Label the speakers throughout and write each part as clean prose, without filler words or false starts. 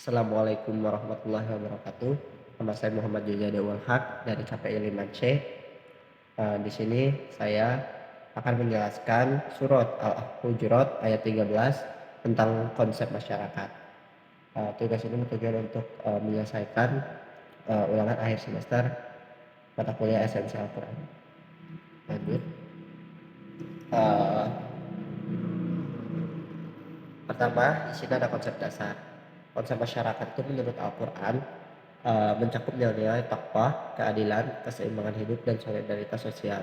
Speaker 1: Assalamualaikum warahmatullahi wabarakatuh. Nama saya Muhammad Junya Dewal Haq dari KPI 5C. Di sini saya akan menjelaskan surat Al-Hujurat ayat 13 tentang konsep masyarakat. Tugas ini bertujuan untuk menyelesaikan ulangan akhir semester mata kuliah esensi Al-Quran. Lanjut. Uh, Pertama, di sini ada konsep dasar. Konsep masyarakat itu menurut Al-Quran mencakup nilai-nilai takwa, keadilan, keseimbangan hidup, dan solidaritas sosial,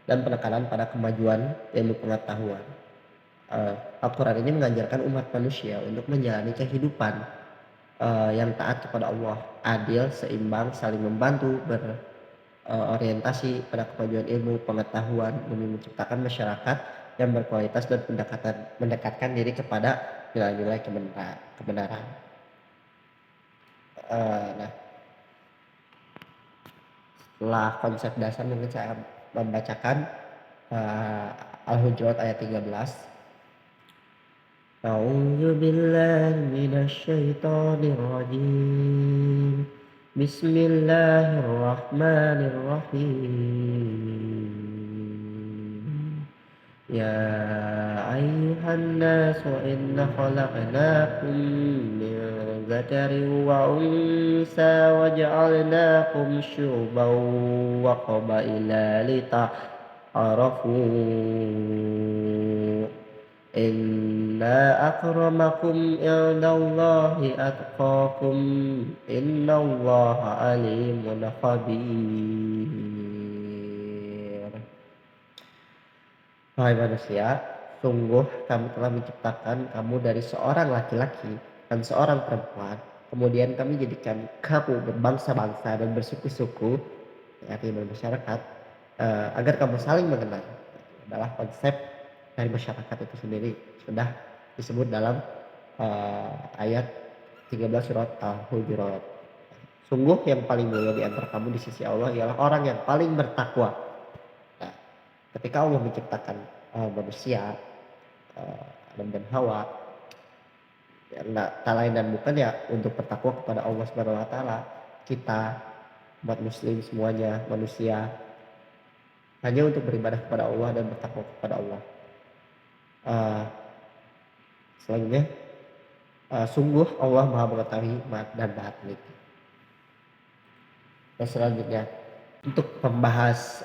Speaker 1: dan penekanan pada kemajuan ilmu pengetahuan. Al-Quran ini mengajarkan umat manusia untuk menjalani kehidupan yang taat kepada Allah, adil, seimbang, saling membantu, berorientasi pada kemajuan ilmu pengetahuan demi menciptakan masyarakat yang berkualitas dan mendekatkan diri kepada nilai-nilai kebenaran. Nah, setelah konsep dasar mungkin saya membacakan Al-Hujurat ayat 13. A'udzu billahi minasyaitonir rajim. Bismillahirrahmanirrahim. Ya ayyuhan nasu inna khalaqnakum min dzakarin wa unsa wa ja'alnakum syu'uban wa qabaila lita'arafu. Inna akramakum indallahi atqakum innallaha alimun khabir. Wahai manusia, sungguh kami telah menciptakan kamu dari seorang laki-laki dan seorang perempuan. Kemudian kami jadikan kamu berbangsa-bangsa dan bersuku-suku, yakni bermasyarakat, agar kamu saling mengenal. Adalah konsep dari masyarakat itu sendiri sudah disebut dalam ayat 13 surat Al-Hujurat. Sungguh yang paling mulia di antara kamu di sisi Allah ialah orang yang paling bertakwa. Nah, ketika Allah menciptakan manusia, Adam dan Hawa, ya, tak lain dan bukan ya untuk bertakwa kepada Allah Subhanahu Wa Taala. Kita umat Muslim semuanya manusia hanya untuk beribadah kepada Allah dan bertakwa kepada Allah. Selanjutnya, sungguh Allah Maha Mengetahui dan Maha Teliti. Dan selanjutnya, untuk membahas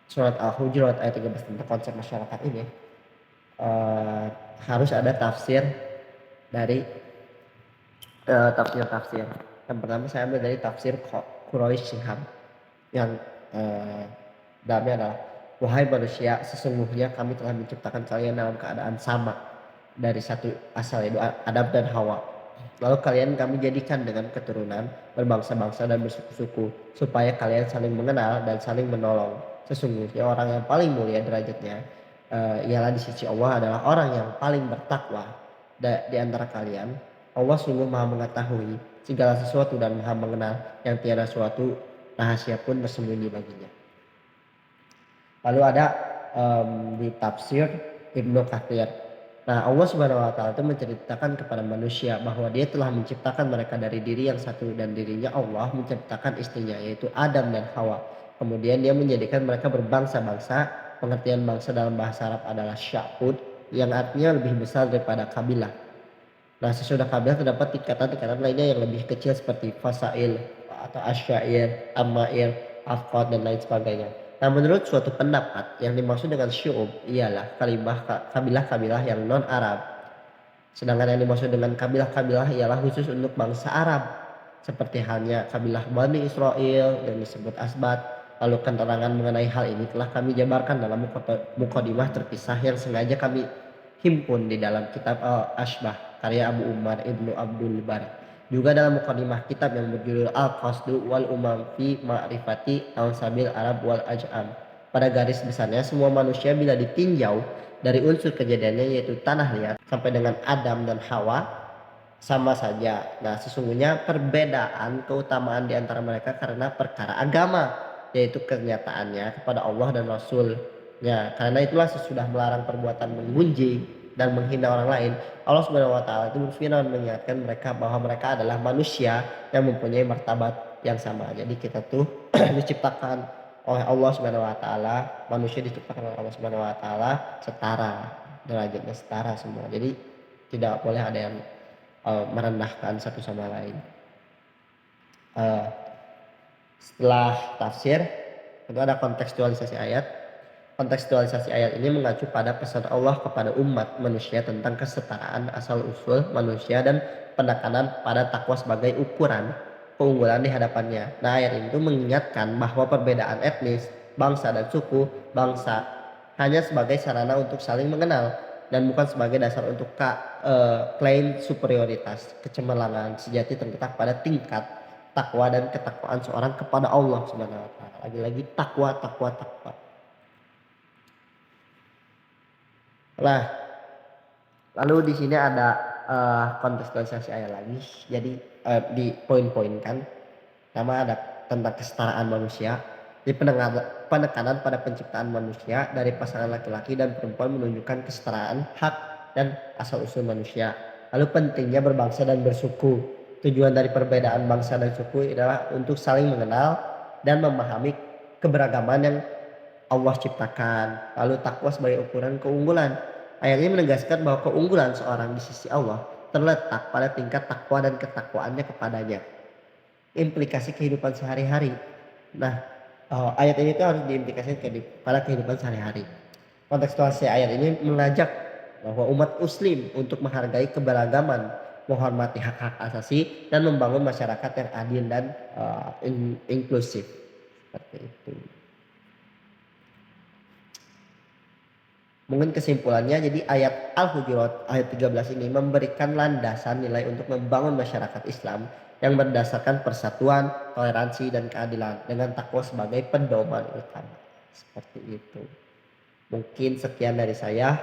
Speaker 1: surat Al-Hujurat ayat 13 tentang konsep masyarakat ini, harus ada tafsir dari tafsir. Yang pertama saya ambil dari tafsir Quraisy Shihab yang dalamnya adalah, wahai manusia, sesungguhnya kami telah menciptakan kalian dalam keadaan sama dari satu asal, yaitu Adam dan Hawa. Lalu kalian kami jadikan dengan keturunan berbangsa-bangsa dan bersuku-suku supaya kalian saling mengenal dan saling menolong. Sesungguhnya orang yang paling mulia derajatnya ialah di sisi Allah adalah orang yang paling bertakwa di antara kalian. Allah sungguh Maha mengetahui segala sesuatu dan Maha mengenal yang tiada suatu rahasia pun bersembunyi baginya. Lalu ada di tafsir Ibnu Katsir. Nah, Allah Subhanahu Wa Taala itu menceritakan kepada manusia bahwa Dia telah menciptakan mereka dari diri yang satu dan dirinya Allah menciptakan istrinya yaitu Adam dan Hawa. Kemudian Dia menjadikan mereka berbangsa-bangsa. Pengertian bangsa dalam bahasa Arab adalah sya'ud yang artinya lebih besar daripada kabilah. Nah, sesudah kabilah terdapat tingkatan-tingkatan lainnya yang lebih kecil seperti fasail atau asyair, amair, afqad dan lain sebagainya. Nah, menurut suatu pendapat yang dimaksud dengan syu'ub ialah kabilah-kabilah yang non-Arab. Sedangkan yang dimaksud dengan kabilah-kabilah ialah khusus untuk bangsa Arab. Seperti halnya kabilah Bani Israel yang disebut Asbat. Lalu keterangan mengenai hal ini telah kami jabarkan dalam mukadimah terpisah yang sengaja kami himpun di dalam kitab Al-Ashbah karya Abu Umar Ibnu Abdul Bar. Juga dalam mukadimah kitab yang berjudul Al-Qasdu wal Umam fi Ma'rifati Al-Sabil Arab wal Aj'am. Pada garis besarnya semua manusia bila ditinjau dari unsur kejadiannya yaitu tanah liat sampai dengan Adam dan Hawa sama saja. Nah, sesungguhnya perbedaan keutamaan di antara mereka karena perkara agama, yaitu kenyataannya kepada Allah dan Rasul-Nya. Karena itulah sesudah melarang perbuatan menggunjing, dan menghina orang lain, Allah Subhanahu wa taala itu berfirman mengingatkan mereka bahwa mereka adalah manusia yang mempunyai martabat yang sama. Jadi kita tuh diciptakan oleh Allah Subhanahu wa taala, manusia diciptakan oleh Allah Subhanahu wa taala setara, derajatnya setara semua. Jadi tidak boleh ada yang merendahkan satu sama lain. Eh, Setelah tafsir, itu ada kontekstualisasi ayat. Kontekstualisasi ayat ini mengacu pada pesan Allah kepada umat manusia tentang kesetaraan asal-usul manusia dan penekanan pada takwa sebagai ukuran keunggulan di hadapannya. Nah, ayat ini mengingatkan bahwa perbedaan etnis, bangsa dan suku bangsa hanya sebagai sarana untuk saling mengenal dan bukan sebagai dasar untuk klaim superioritas. Kecemerlangan sejati terletak pada tingkat takwa dan ketakwaan seorang kepada Allah Subhanahu wa taala. Lagi-lagi takwa, takwa, takwa. Nah, lalu di sini ada kontekstualisasi ayat lagi. Jadi di poin-poinkan. Pertama ada tentang kesetaraan manusia. Di penekanan pada penciptaan manusia dari pasangan laki-laki dan perempuan menunjukkan kesetaraan hak dan asal-usul manusia. Lalu pentingnya berbangsa dan bersuku. Tujuan dari perbedaan bangsa dan suku adalah untuk saling mengenal dan memahami keberagaman yang Allah ciptakan. Lalu takwa sebagai ukuran keunggulan. Ayat ini menegaskan bahwa keunggulan seorang di sisi Allah terletak pada tingkat takwa dan ketakwaannya kepadanya. Implikasi kehidupan sehari-hari. Nah, ayat ini tuh harus diimplikasikan pada kehidupan sehari-hari. Kontekstualisasi ayat ini mengajak bahwa umat muslim untuk menghargai keberagaman, menghormati hak-hak asasi dan membangun masyarakat yang adil dan inklusif. Seperti itu. Mungkin kesimpulannya, jadi ayat Al-Hujurat ayat 13 ini memberikan landasan nilai untuk membangun masyarakat Islam yang berdasarkan persatuan, toleransi dan keadilan dengan takwa sebagai pedoman utama. Seperti itu. Mungkin sekian dari saya.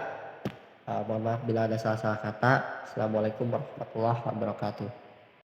Speaker 1: Mohon maaf bila ada salah-salah kata. Assalamualaikum warahmatullahi wabarakatuh.